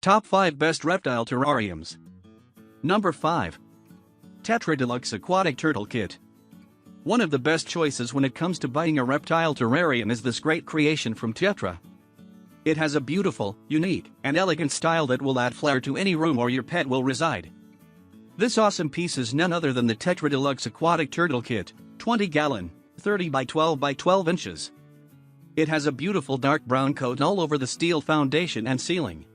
Top 5 Best Reptile Terrariums. Number 5. Tetra Deluxe Aquatic Turtle Kit. One of the best choices when it comes to buying a reptile terrarium is this great creation from Tetra. It has a beautiful, unique, and elegant style that will add flair to any room where your pet will reside. This awesome piece is none other than the Tetra Deluxe Aquatic Turtle Kit, 20-gallon, 30 by 12 by 12 inches. It has a beautiful dark brown coat all over the steel foundation and ceiling.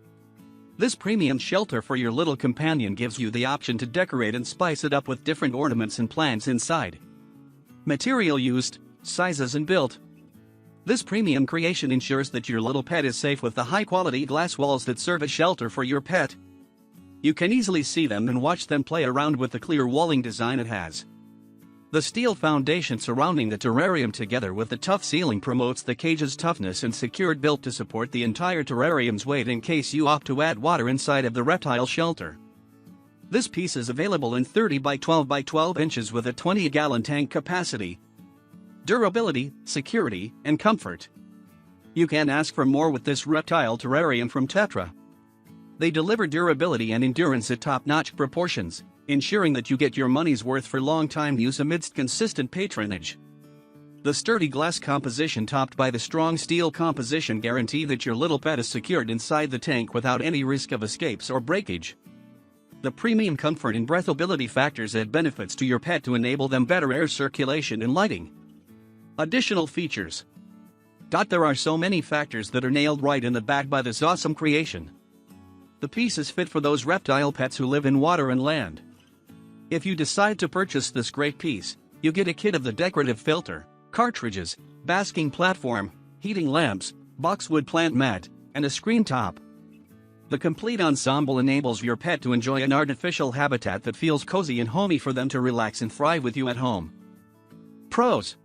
This premium shelter for your little companion gives you the option to decorate and spice it up with different ornaments and plants inside. Material used, sizes and built. This premium creation ensures that your little pet is safe with the high-quality glass walls that serve as shelter for your pet. You can easily see them and watch them play around with the clear walling design it has. The steel foundation surrounding the terrarium together with the tough ceiling promotes the cage's toughness and secured built to support the entire terrarium's weight in case you opt to add water inside of the reptile shelter. This piece is available in 30 by 12 by 12 inches with a 20-gallon tank capacity. Durability, security, and comfort. You can't ask for more with this reptile terrarium from Tetra. They deliver durability and endurance at top-notch proportions, ensuring that you get your money's worth for long-time use amidst consistent patronage. The sturdy glass composition topped by the strong steel composition guarantee that your little pet is secured inside the tank without any risk of escapes or breakage. The premium comfort and breathability factors add benefits to your pet to enable them better air circulation and lighting. Additional features. There are so many factors that are nailed right in the bag by this awesome creation. The piece is fit for those reptile pets who live in water and land. If you decide to purchase this great piece, you get a kit of the decorative filter, cartridges, basking platform, heating lamps, boxwood plant mat, and a screen top. The complete ensemble enables your pet to enjoy an artificial habitat that feels cozy and homey for them to relax and thrive with you at home. Pros.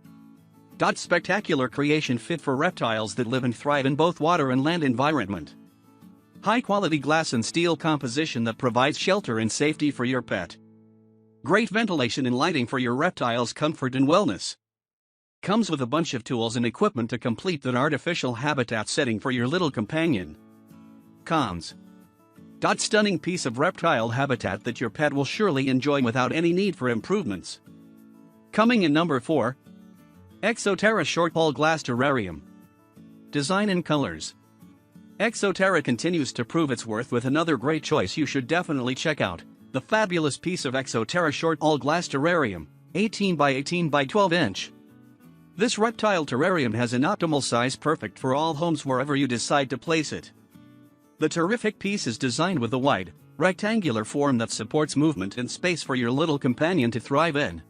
Spectacular creation fit for reptiles that live and thrive in both water and land environment. High-quality glass and steel composition that provides shelter and safety for your pet. Great ventilation and lighting for your reptile's comfort and wellness. Comes with a bunch of tools and equipment to complete that artificial habitat setting for your little companion. Cons. Stunning piece of reptile habitat that your pet will surely enjoy without any need for improvements. Coming in number 4. Terra Short Allglass Terrarium. Design and colors. Terra continues to prove its worth with another great choice you should definitely check out, the fabulous piece of Terra Short Allglass Terrarium, 18 by 18 by 12 inch. This reptile terrarium has an optimal size perfect for all homes wherever you decide to place it. The terrific piece is designed with a wide, rectangular form that supports movement and space for your little companion to thrive in.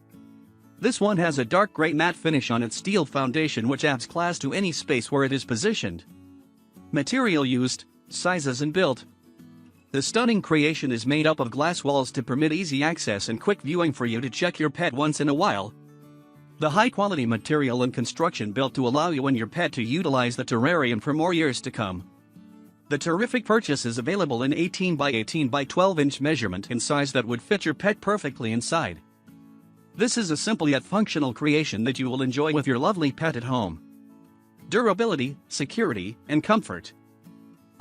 This one has a dark gray matte finish on its steel foundation which adds class to any space where it is positioned. Material used, sizes and built. The stunning creation is made up of glass walls to permit easy access and quick viewing for you to check your pet once in a while. The high-quality material and construction built to allow you and your pet to utilize the terrarium for more years to come. The terrific purchase is available in 18 by 18 by 12 inch measurement and size that would fit your pet perfectly inside. This is a simple yet functional creation that you will enjoy with your lovely pet at home. Durability, security, and comfort.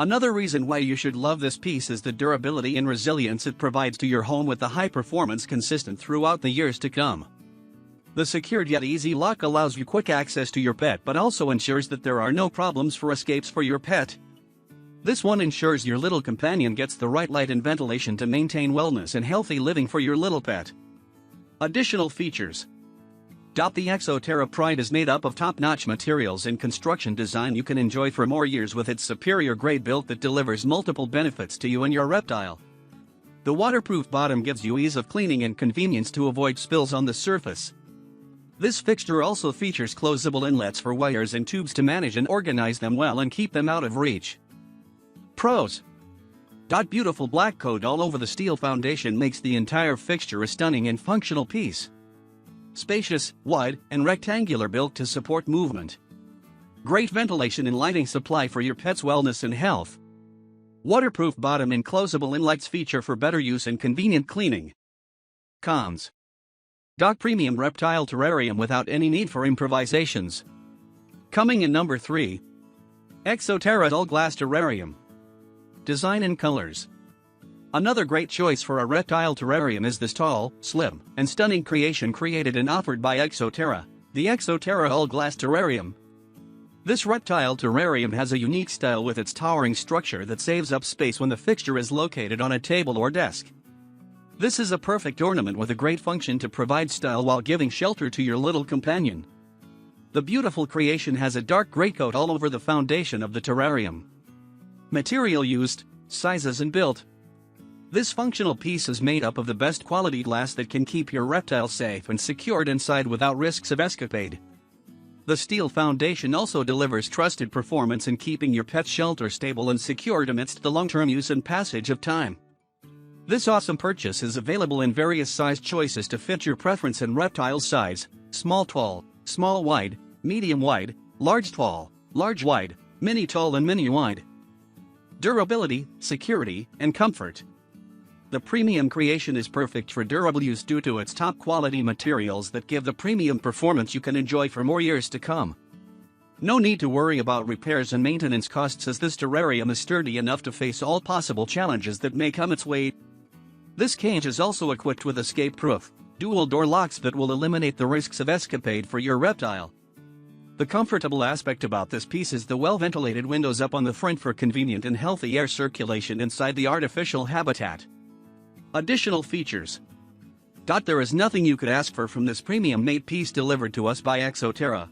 Another reason why you should love this piece is the durability and resilience it provides to your home with the high performance consistent throughout the years to come. The secured yet easy lock allows you quick access to your pet but also ensures that there are no problems for escapes for your pet. This one ensures your little companion gets the right light and ventilation to maintain wellness and healthy living for your little pet. Additional features. The Terra Pride is made up of top-notch materials and construction design you can enjoy for more years with its superior grade built that delivers multiple benefits to you and your reptile. The waterproof bottom gives you ease of cleaning and convenience to avoid spills on the surface. This fixture also features closable inlets for wires and tubes to manage and organize them well and keep them out of reach. Pros. Beautiful black coat all over the steel foundation makes the entire fixture a stunning and functional piece. Spacious, wide, and rectangular built to support movement. Great ventilation and lighting supply for your pet's wellness and health. Waterproof bottom and closable inlets feature for better use and convenient cleaning. Cons. Premium reptile terrarium without any need for improvisations. Coming in number 3. Terra Allglass Terrarium. design and colors. Another great choice for a reptile terrarium is this tall, slim, and stunning creation created and offered by Terra, the Terra Allglass Terrarium. This reptile terrarium has a unique style with its towering structure that saves up space when the fixture is located on a table or desk. This is a perfect ornament with a great function to provide style while giving shelter to your little companion. The beautiful creation has a dark gray coat all over the foundation of the terrarium. Material used, sizes and built. This functional piece is made up of the best quality glass that can keep your reptile safe and secured inside without risks of escapade. The steel foundation also delivers trusted performance in keeping your pet's shelter stable and secured amidst the long-term use and passage of time. This awesome purchase is available in various size choices to fit your preference in reptile size: small tall, small wide, medium wide, large tall, large wide, mini tall and mini wide. Durability, security, and comfort. The premium creation is perfect for durable use due to its top quality materials that give the premium performance you can enjoy for more years to come. No need to worry about repairs and maintenance costs, as this terrarium is sturdy enough to face all possible challenges that may come its way. This cage is also equipped with escape-proof, dual-door locks that will eliminate the risks of escapade for your reptile. The comfortable aspect about this piece is the well-ventilated windows up on the front for convenient and healthy air circulation inside the artificial habitat. Additional features. There is nothing you could ask for from this premium made piece delivered to us by Terra.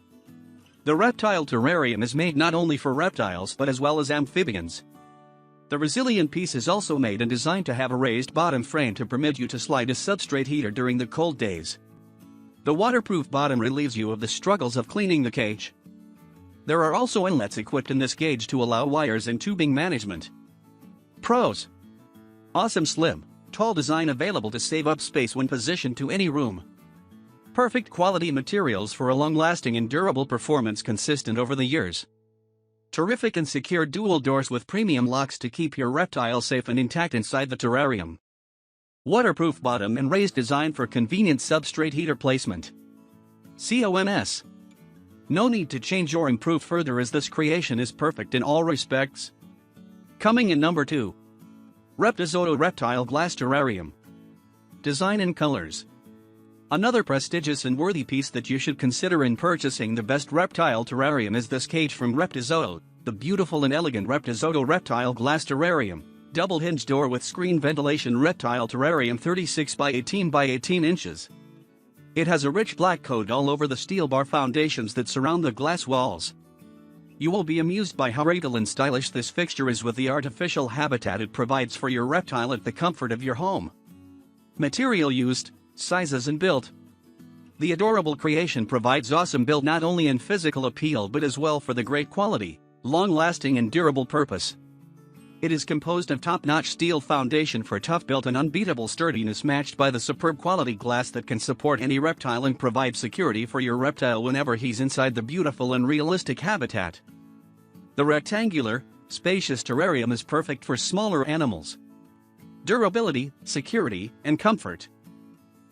The reptile terrarium is made not only for reptiles but as well as amphibians. The resilient piece is also made and designed to have a raised bottom frame to permit you to slide a substrate heater during the cold days. The waterproof bottom relieves you of the struggles of cleaning the cage. There are also inlets equipped in this cage to allow wires and tubing management. Pros. Awesome slim, tall design available to save up space when positioned to any room. Perfect quality materials for a long-lasting and durable performance consistent over the years. Terrific and secure dual doors with premium locks to keep your reptile safe and intact inside the terrarium. Waterproof bottom and raised design for convenient substrate heater placement. COMS. No need to change or improve further, as this creation is perfect in all respects. Coming in number 2. REPTIZOO Reptile Glass Terrarium. Design and colors. Another prestigious and worthy piece that you should consider in purchasing the best reptile terrarium is this cage from REPTIZOO, the beautiful and elegant REPTIZOO Reptile Glass Terrarium, double hinge door with screen ventilation reptile terrarium 36 by 18 by 18 inches. It has a rich black coat all over the steel bar foundations that surround the glass walls. You will be amused by how regal and stylish this fixture is with the artificial habitat it provides for your reptile at the comfort of your home. Material used, sizes and built. The adorable creation provides awesome build not only in physical appeal but as well for the great quality, long-lasting and durable purpose. It is composed of top-notch steel foundation for tough built and unbeatable sturdiness, matched by the superb quality glass that can support any reptile and provide security for your reptile whenever he's inside the beautiful and realistic habitat. The rectangular, spacious terrarium is perfect for smaller animals. Durability, security, and comfort.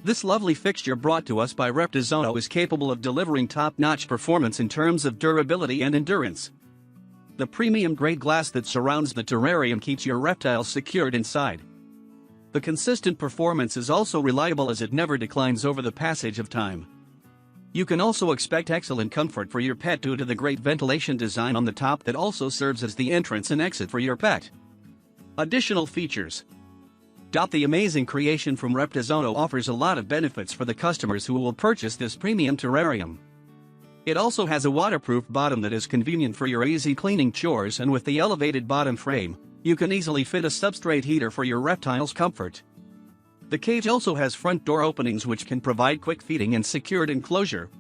This lovely fixture brought to us by REPTIZOO is capable of delivering top-notch performance in terms of durability and endurance. The premium-grade glass that surrounds the terrarium keeps your reptile secured inside. The consistent performance is also reliable, as it never declines over the passage of time. You can also expect excellent comfort for your pet due to the great ventilation design on the top that also serves as the entrance and exit for your pet. Additional features. The amazing creation from REPTIZOO offers a lot of benefits for the customers who will purchase this premium terrarium. It also has a waterproof bottom that is convenient for your easy cleaning chores, and with the elevated bottom frame, you can easily fit a substrate heater for your reptile's comfort. The cage also has front door openings which can provide quick feeding and secured enclosure.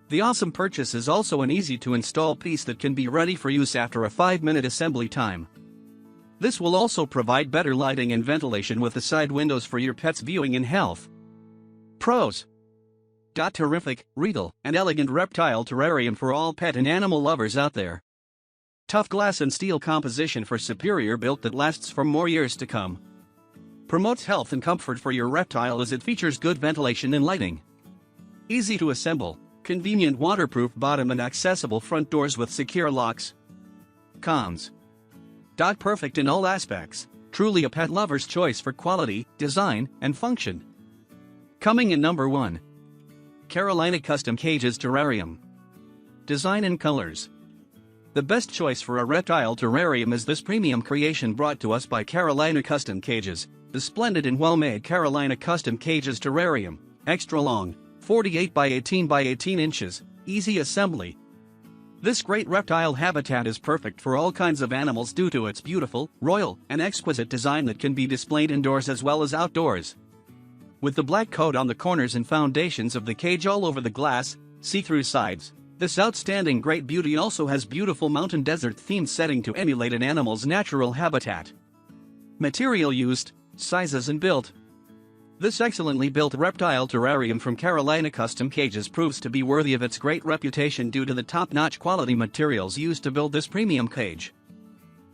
The awesome purchase is also an easy-to-install piece that can be ready for use after a 5-minute assembly time. This will also provide better lighting and ventilation with the side windows for your pet's viewing and health. Pros. Terrific, regal, and elegant reptile terrarium for all pet and animal lovers out there. Tough glass and steel composition for superior build that lasts for more years to come. Promotes health and comfort for your reptile as it features good ventilation and lighting. Easy to assemble, convenient waterproof bottom and accessible front doors with secure locks. Cons. Perfect in all aspects, truly a pet lover's choice for quality, design, and function. Coming in number 1. Carolina Custom Cages Terrarium. Design and colors. The best choice for a reptile terrarium is this premium creation brought to us by Carolina Custom Cages, the splendid and well-made Carolina Custom Cages Terrarium, extra long, 48 by 18 by 18 inches, easy assembly. This great reptile habitat is perfect for all kinds of animals due to its beautiful, royal, and exquisite design that can be displayed indoors as well as outdoors. With the black coat on the corners and foundations of the cage all over the glass, see-through sides, this outstanding great beauty also has beautiful mountain desert-themed setting to emulate an animal's natural habitat. Material used, sizes and built. This excellently built reptile terrarium from Carolina Custom Cages proves to be worthy of its great reputation due to the top-notch quality materials used to build this premium cage.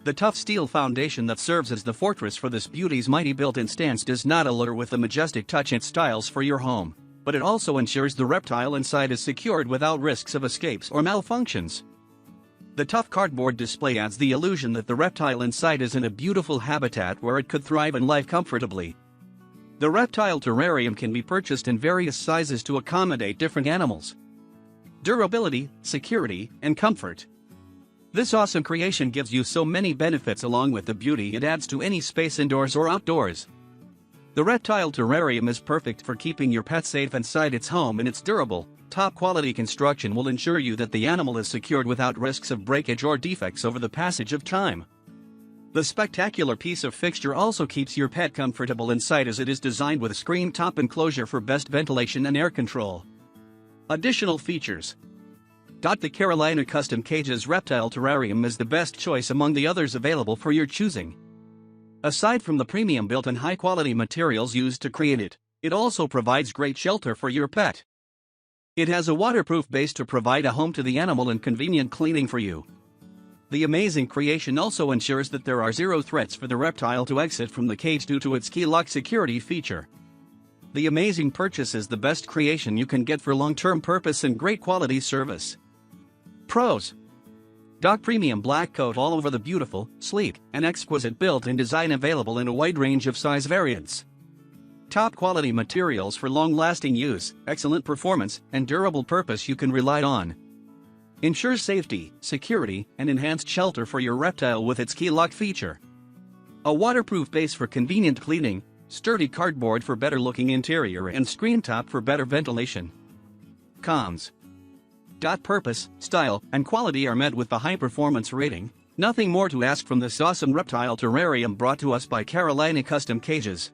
The tough steel foundation that serves as the fortress for this beauty's mighty built-in stance does not allure with the majestic touch it styles for your home, but it also ensures the reptile inside is secured without risks of escapes or malfunctions. The tough cardboard display adds the illusion that the reptile inside is in a beautiful habitat where it could thrive and live comfortably. The reptile terrarium can be purchased in various sizes to accommodate different animals. Durability, security, and comfort. This awesome creation gives you so many benefits along with the beauty it adds to any space indoors or outdoors. The reptile terrarium is perfect for keeping your pet safe inside its home, and its durable, top-quality construction will ensure you that the animal is secured without risks of breakage or defects over the passage of time. The spectacular piece of fixture also keeps your pet comfortable inside as it is designed with a screen top enclosure for best ventilation and air control. Additional features. The Carolina Custom Cages Reptile Terrarium is the best choice among the others available for your choosing. Aside from the premium built and high-quality materials used to create it, it also provides great shelter for your pet. It has a waterproof base to provide a home to the animal and convenient cleaning for you. The amazing creation also ensures that there are zero threats for the reptile to exit from the cage due to its key lock security feature. The amazing purchase is the best creation you can get for long-term purpose and great quality service. Pros. Premium black coat all over the beautiful, sleek, and exquisite built and design available in a wide range of size variants. Top quality materials for long-lasting use, excellent performance, and durable purpose you can rely on. Ensures safety, security, and enhanced shelter for your reptile with its key lock feature. A waterproof base for convenient cleaning, sturdy cardboard for better looking interior, and screen top for better ventilation. Cons. Purpose, style, and quality are met with the high performance rating. Nothing more to ask from this awesome reptile terrarium brought to us by Carolina Custom Cages.